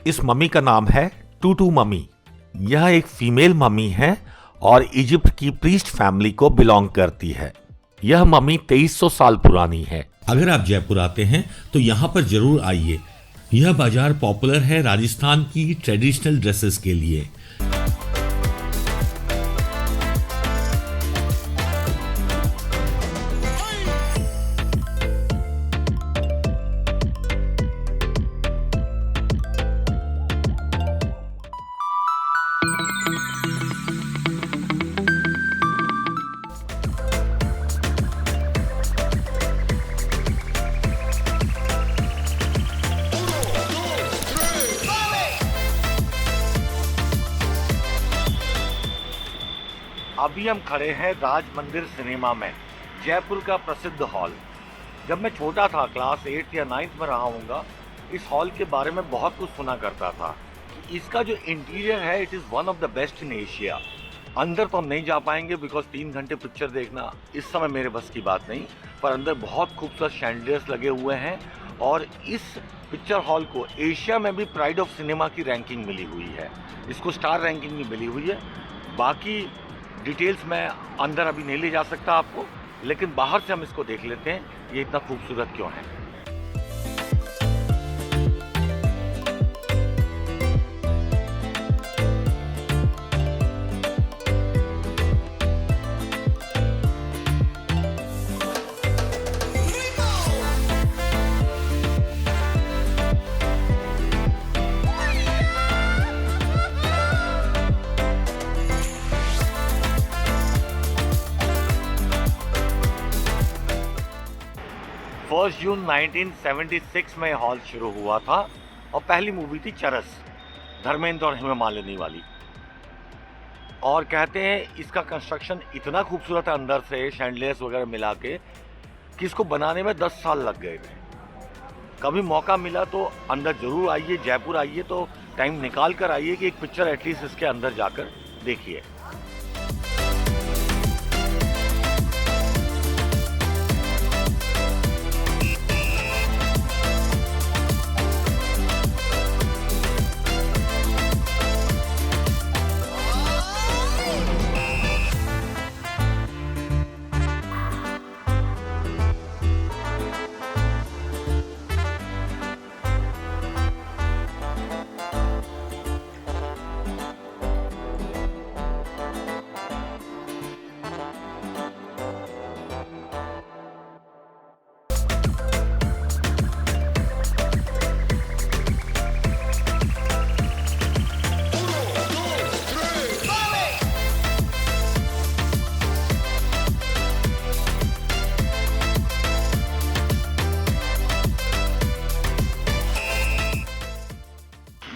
इस मम्मी का नाम है टूटू मम्मी। यह एक फीमेल मम्मी है और इजिप्ट की प्रीस्ट फैमिली को बिलोंग करती है। यह मम्मी 2300 साल पुरानी है। अगर आप जयपुर आते हैं तो यहाँ पर जरूर आइए। यह बाजार पॉपुलर है राजस्थान की ट्रेडिशनल ड्रेसेस के लिए। अभी हम खड़े हैं राज मंदिर सिनेमा में, जयपुर का प्रसिद्ध हॉल। जब मैं छोटा था, क्लास 8 या 9 में रहा हूँगा, इस हॉल के बारे में बहुत कुछ सुना करता था कि इसका जो इंटीरियर है it is one of the best in Asia. अंदर तो हम नहीं जा पाएंगे बिकॉज 3 घंटे पिक्चर देखना इस समय मेरे बस की बात नहीं, पर अंदर बहुत खूबसूरत शैंडलियर्स लगे हुए हैं और इस पिक्चर हॉल को एशिया में भी प्राइड ऑफ सिनेमा की रैंकिंग मिली हुई है। इसको स्टार रैंकिंग भी मिली हुई है। बाकी डिटेल्स मैं अंदर अभी नहीं ले जा सकता आपको, लेकिन बाहर से हम इसको देख लेते हैं ये इतना खूबसूरत क्यों है। फर्स्ट जून 1976 में हॉल शुरू हुआ था और पहली मूवी थी चरस, धर्मेंद्र और हेमा मालिनी वाली। और कहते हैं इसका कंस्ट्रक्शन इतना खूबसूरत है अंदर से शैंडलियर्स वगैरह मिला के कि इसको बनाने में 10 साल लग गए थे। कभी मौका मिला तो अंदर जरूर आइए, जयपुर आइए तो टाइम निकाल कर आइए कि एक पिक्चर एटलीस्ट इसके अंदर जाकर देखिए।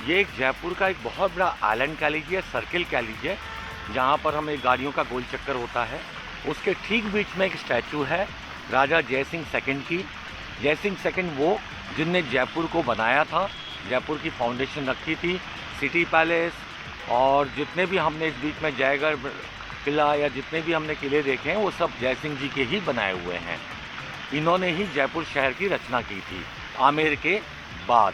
ये एक जयपुर का एक बहुत बड़ा आइलैंड कह लीजिए, सर्किल कह लीजिए, जहाँ पर हमें गाड़ियों का गोल चक्कर होता है। उसके ठीक बीच में एक स्टैचू है राजा जयसिंह सेकंड की। जयसिंह सेकंड वो जिनने जयपुर को बनाया था, जयपुर की फाउंडेशन रखी थी। सिटी पैलेस और जितने भी हमने इस बीच में जयगढ़ किला या जितने भी हमने किले देखे हैं वो सब जयसिंह जी के ही बनाए हुए हैं। इन्होंने ही जयपुर शहर की रचना की थी आमेर के बाद।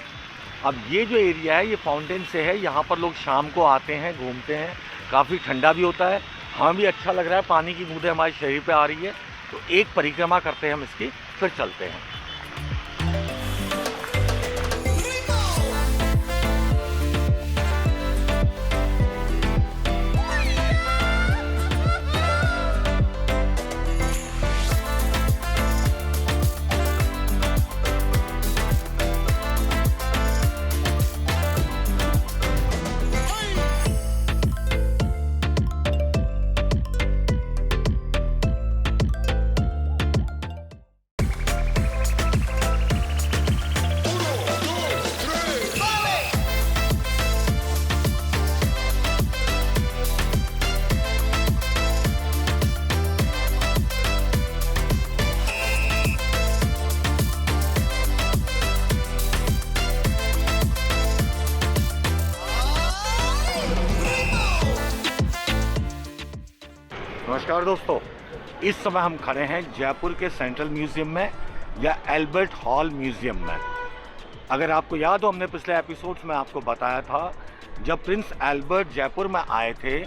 अब ये जो एरिया है ये फाउंटेन से है, यहाँ पर लोग शाम को आते हैं, घूमते हैं, काफ़ी ठंडा भी होता है, हमें भी अच्छा लग रहा है, पानी की बूंदें हमारे शरीर पे आ रही है। तो एक परिक्रमा करते हैं हम इसकी, फिर चलते हैं। नमस्कार दोस्तों, इस समय हम खड़े हैं जयपुर के सेंट्रल म्यूजियम में या एल्बर्ट हॉल म्यूजियम में। अगर आपको याद हो, हमने पिछले एपिसोड्स में आपको बताया था, जब प्रिंस एल्बर्ट जयपुर में आए थे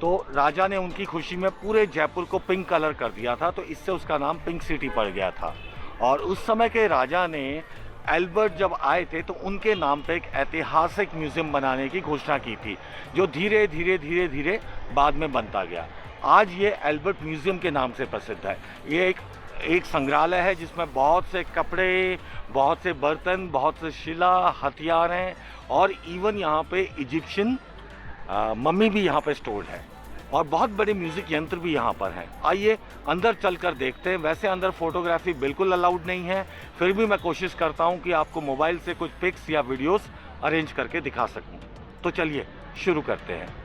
तो राजा ने उनकी खुशी में पूरे जयपुर को पिंक कलर कर दिया था, तो इससे उसका नाम पिंक सिटी पड़ गया था। और उस समय के राजा ने एल्बर्ट जब आए थे तो उनके नाम पे एक ऐतिहासिक म्यूज़ियम बनाने की घोषणा की थी, जो धीरे धीरे बाद में बनता गया। आज ये एल्बर्ट म्यूज़ियम के नाम से प्रसिद्ध है। ये एक संग्रहालय है जिसमें बहुत से कपड़े, बहुत से बर्तन, बहुत से शिला, हथियार हैं और इवन यहाँ पे इजिप्शियन मम्मी भी यहाँ पे स्टोर्ड है और बहुत बड़े म्यूज़िक यंत्र भी यहाँ पर हैं। आइए अंदर चलकर देखते हैं। वैसे अंदर फोटोग्राफी बिल्कुल अलाउड नहीं है, फिर भी मैं कोशिश करता हूँ कि आपको मोबाइल से कुछ पिक्स या वीडियोस अरेंज करके दिखा सकूँ। तो चलिए शुरू करते हैं।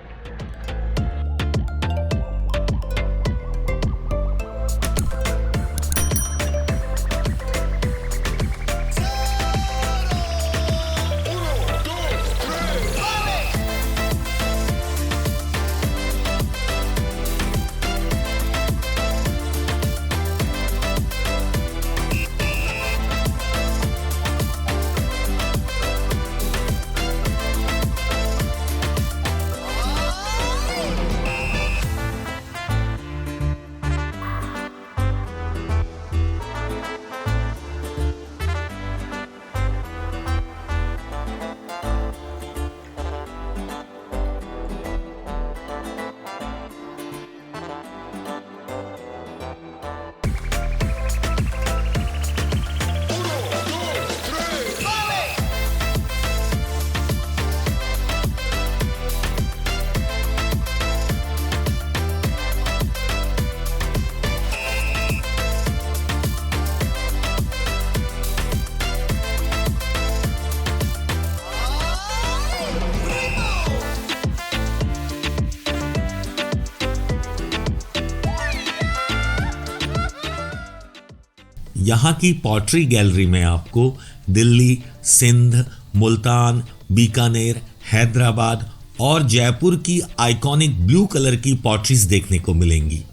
यहाँ की पॉटरी गैलरी में आपको दिल्ली, सिंध, मुल्तान, बीकानेर, हैदराबाद और जयपुर की आइकॉनिक ब्लू कलर की पॉटरीज देखने को मिलेंगी।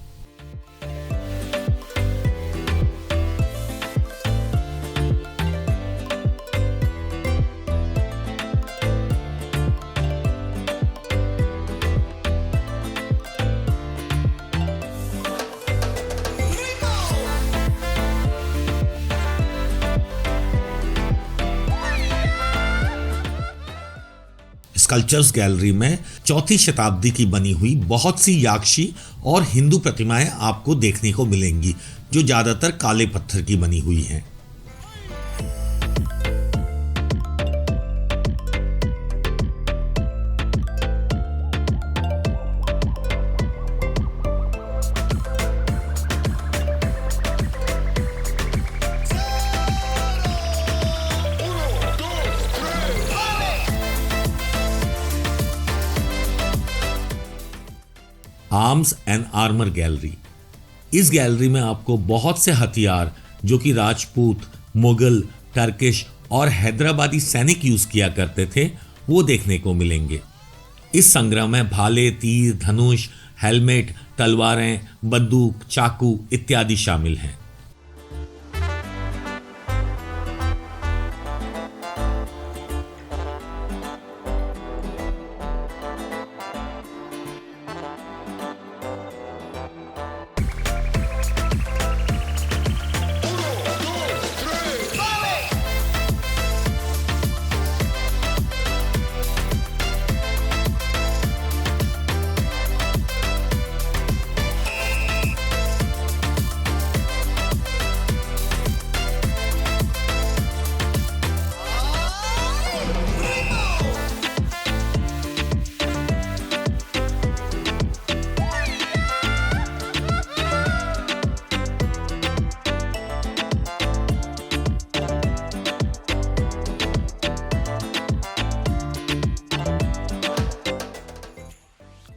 स्कल्पचर्स गैलरी में 4वीं शताब्दी की बनी हुई बहुत सी याक्षी और हिंदू प्रतिमाएं आपको देखने को मिलेंगी, जो ज्यादातर काले पत्थर की बनी हुई हैं। Arms and armour gallery. इस गैलरी में आपको बहुत से हथियार जो कि राजपूत, मुगल, टर्किश और हैदराबादी सैनिक यूज किया करते थे, वो देखने को मिलेंगे। इस संग्रह में भाले, तीर, धनुष, हेलमेट, तलवारें, बंदूक, चाकू इत्यादि शामिल हैं।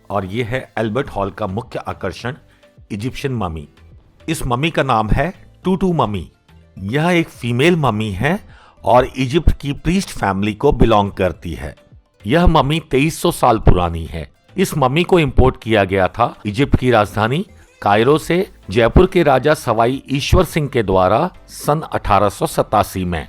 और ये है एल्बर्ट हॉल का मुख्य आकर्षण, इजिप्शियन ममी। इस ममी का नाम है टूटू ममी। यह एक फीमेल ममी है और इजिप्ट की प्रीस्ट फैमिली को बिलोंग करती है। यह ममी 2300 साल पुरानी है। इस ममी को इंपोर्ट किया गया था इजिप्ट की राजधानी कायरो से जयपुर के राजा सवाई ईश्वर सिंह के द्वारा सन 1887 में।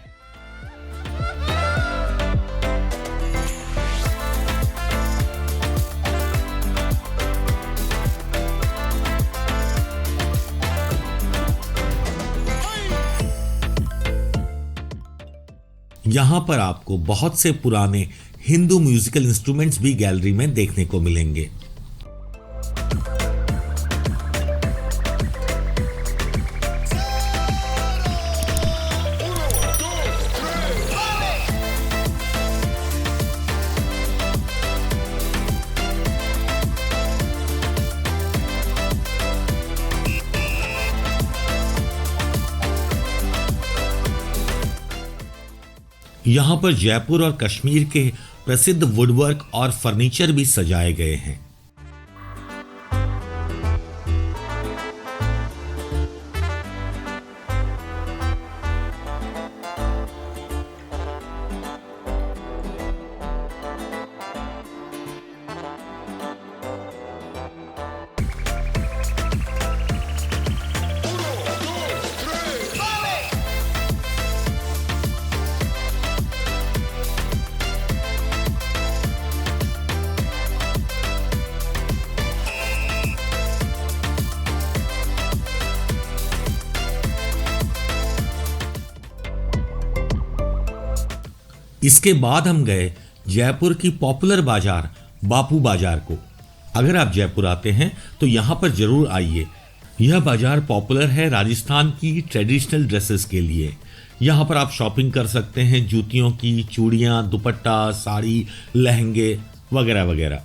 यहाँ पर आपको बहुत से पुराने हिंदू म्यूजिकल इंस्ट्रूमेंट्स भी गैलरी में देखने को मिलेंगे। यहाँ पर जयपुर और कश्मीर के प्रसिद्ध वुडवर्क और फर्नीचर भी सजाए गए हैं। इसके बाद हम गए जयपुर की पॉपुलर बाजार बापू बाजार को। अगर आप जयपुर आते हैं तो यहाँ पर जरूर आइए। यह बाजार पॉपुलर है राजस्थान की ट्रेडिशनल ड्रेसेस के लिए। यहाँ पर आप शॉपिंग कर सकते हैं जूतियों की, चूड़ियाँ, दुपट्टा, साड़ी, लहंगे वगैरह वगैरह।